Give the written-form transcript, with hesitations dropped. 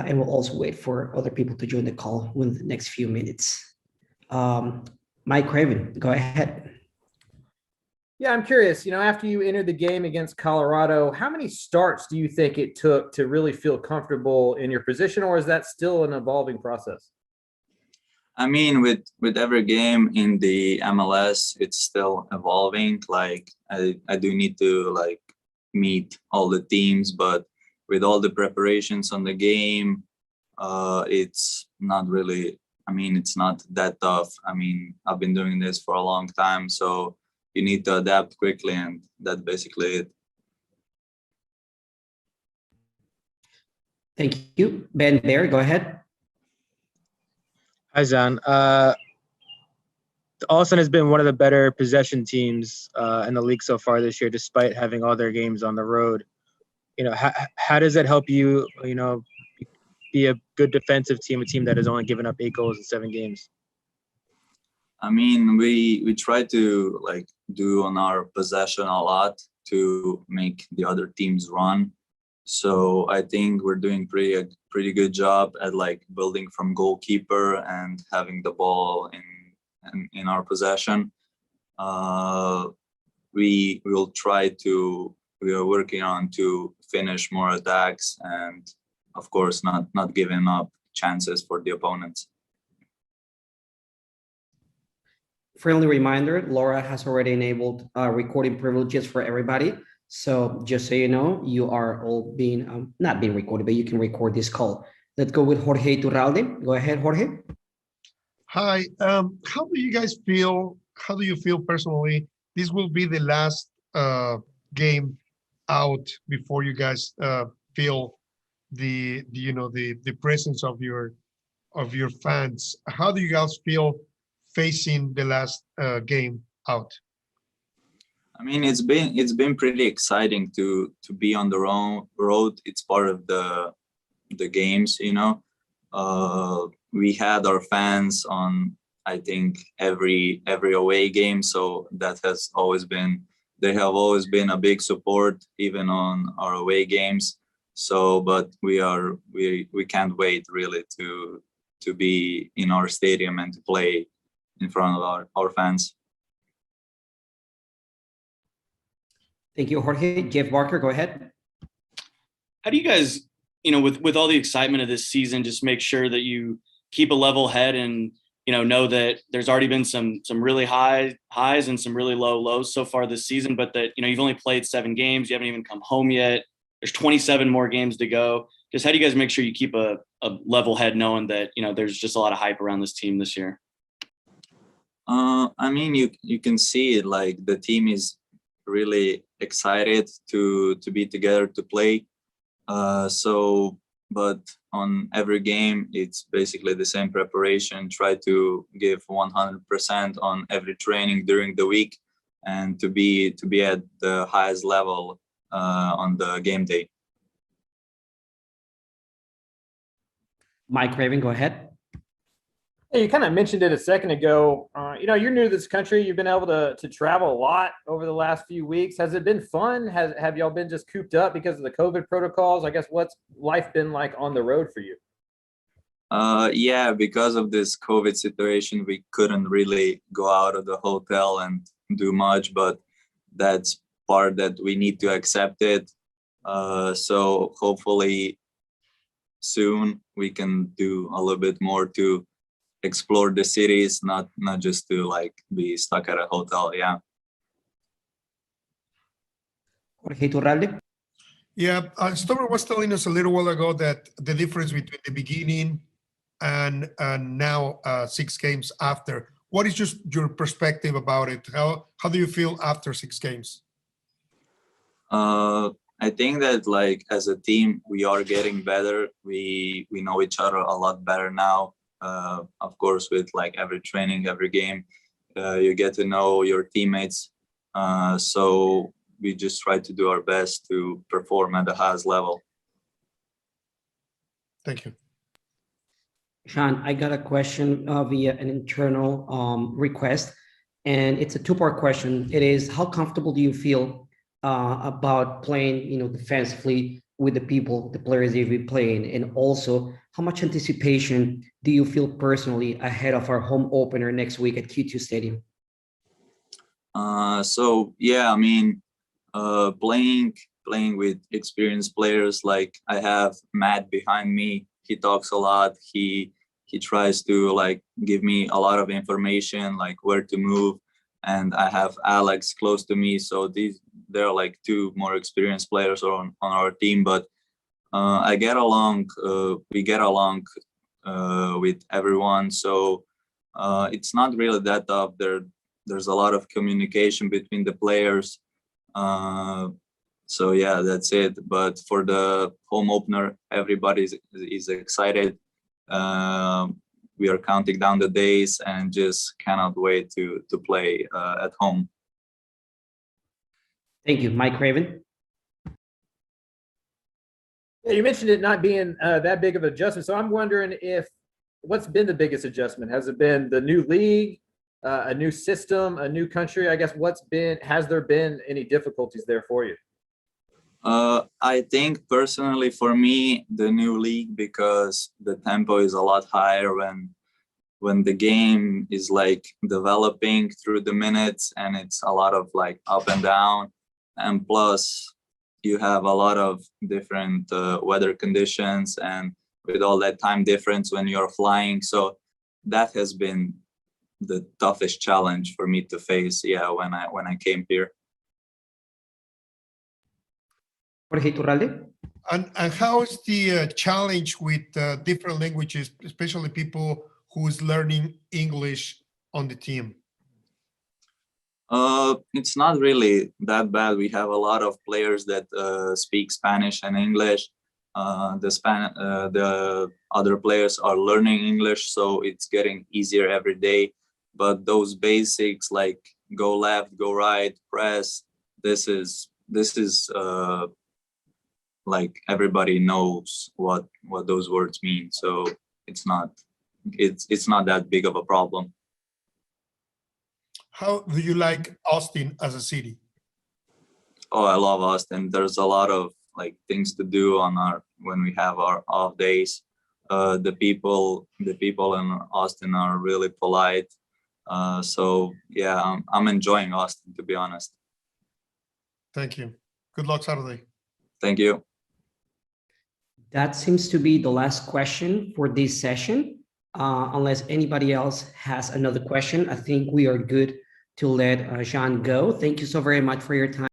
and we'll also wait for other people to join the call within the next few minutes. Mike Craven, go ahead. Yeah, I'm curious, after you entered the game against Colorado, how many starts do you think it took to really feel comfortable in your position, or is that still an evolving process? I mean, with every game in the MLS, it's still evolving. Like I do need to like meet all the teams, but with all the preparations on the game, it's not really, I mean, it's not that tough. I mean, I've been doing this for a long time, so you need to adapt quickly, and that's basically it. Thank you. Ben Bear, go ahead. Hi, Zan. Austin has been one of the better possession teams in the league so far this year, despite having all their games on the road. How does that help you, be a good defensive team, a team that has only given up 8 goals in 7 games? I mean, we try to like do on our possession a lot to make the other teams run. So I think we're doing pretty good job at like building from goalkeeper and having the ball in our possession. We are working on to finish more attacks and of course not giving up chances for the opponents. Friendly reminder, Laura has already enabled recording privileges for everybody. So just so you know, you are all being, not being recorded, but you can record this call. Let's go with Jorge Iturralde. Go ahead, Jorge. Hi, how do you guys feel? How do you feel personally? This will be the last game out before you guys feel the presence of your fans. How do you guys feel facing the last game out? I mean, it's been pretty exciting to be on the road. It's part of the games, We had our fans on, I think, every away game, so they have always been a big support even on our away games. So, but we can't wait really to be in our stadium and to play in front of our fans. Thank you, Jorge. Jeff Barker, go ahead. How do you guys, with all the excitement of this season, just make sure that you keep a level head and, know that there's already been some really high highs and some really low lows so far this season, but that, you've only played 7 games. You haven't even come home yet. There's 27 more games to go. Just how do you guys make sure you keep a level head knowing that, there's just a lot of hype around this team this year? I mean, you can see it, like the team is really excited to be together to play. But on every game, it's basically the same preparation. Try to give 100% on every training during the week, and to be at the highest level on the game day. Mike Raven, go ahead. Hey, you kind of mentioned it a second ago. You're new to this country. You've been able to travel a lot over the last few weeks. Has it been fun? Have y'all been just cooped up because of the COVID protocols? I guess, what's life been like on the road for you? Yeah, because of this COVID situation, we couldn't really go out of the hotel and do much, but that's part that we need to accept it. So hopefully soon we can do a little bit more to explore the cities, not just to like be stuck at a hotel. Yeah. Jorge Iturralde. Yeah, Stover was telling us a little while ago that the difference between the beginning and now 6 games after. What is just your perspective about it? How do you feel after 6 games? I think that like as a team, we are getting better. We know each other a lot better now. Of course, with like every training, every game, you get to know your teammates. So we just try to do our best to perform at the highest level. Thank you. Sean, I got a question via an internal request, and it's a 2-part question. It is, how comfortable do you feel about playing, defensively with the people, the players that you'll be playing? And also, how much anticipation do you feel personally ahead of our home opener next week at Q2 Stadium? So yeah, I mean, playing with experienced players, like I have Matt behind me. He talks a lot. He tries to like give me a lot of information, like where to move. And I have Alex close to me. So they're like two more experienced players on our team. But I get along. We get along with everyone. So it's not really that tough. There's a lot of communication between the players. So yeah, that's it. But for the home opener, everybody is excited. We are counting down the days and just cannot wait to play at home. Thank you, Mike Craven. Yeah, you mentioned it not being that big of an adjustment. So I'm wondering what's been the biggest adjustment? Has it been the new league, a new system, a new country? I guess has there been any difficulties there for you? I think personally for me, the new league, because the tempo is a lot higher when the game is like developing through the minutes, and it's a lot of like up and down, and plus you have a lot of different weather conditions, and with all that time difference when you're flying. So that has been the toughest challenge for me to face, yeah, when I came here. Jorge Iturralde. And how is the challenge with different languages, especially people who's learning English on the team? It's not really that bad. We have a lot of players that speak Spanish and English. The other players are learning English, so it's getting easier every day. But those basics like go left, go right, press, this is like everybody knows what those words mean. So it's not that big of a problem. How do you like Austin as a city? Oh, I love Austin. There's a lot of like things to do when we have our off days. The people in Austin are really polite. So yeah, I'm enjoying Austin, to be honest. Thank you. Good luck Saturday. Thank you. That seems to be the last question for this session. Unless anybody else has another question, I think we are good to let Zan go. Thank you so very much for your time.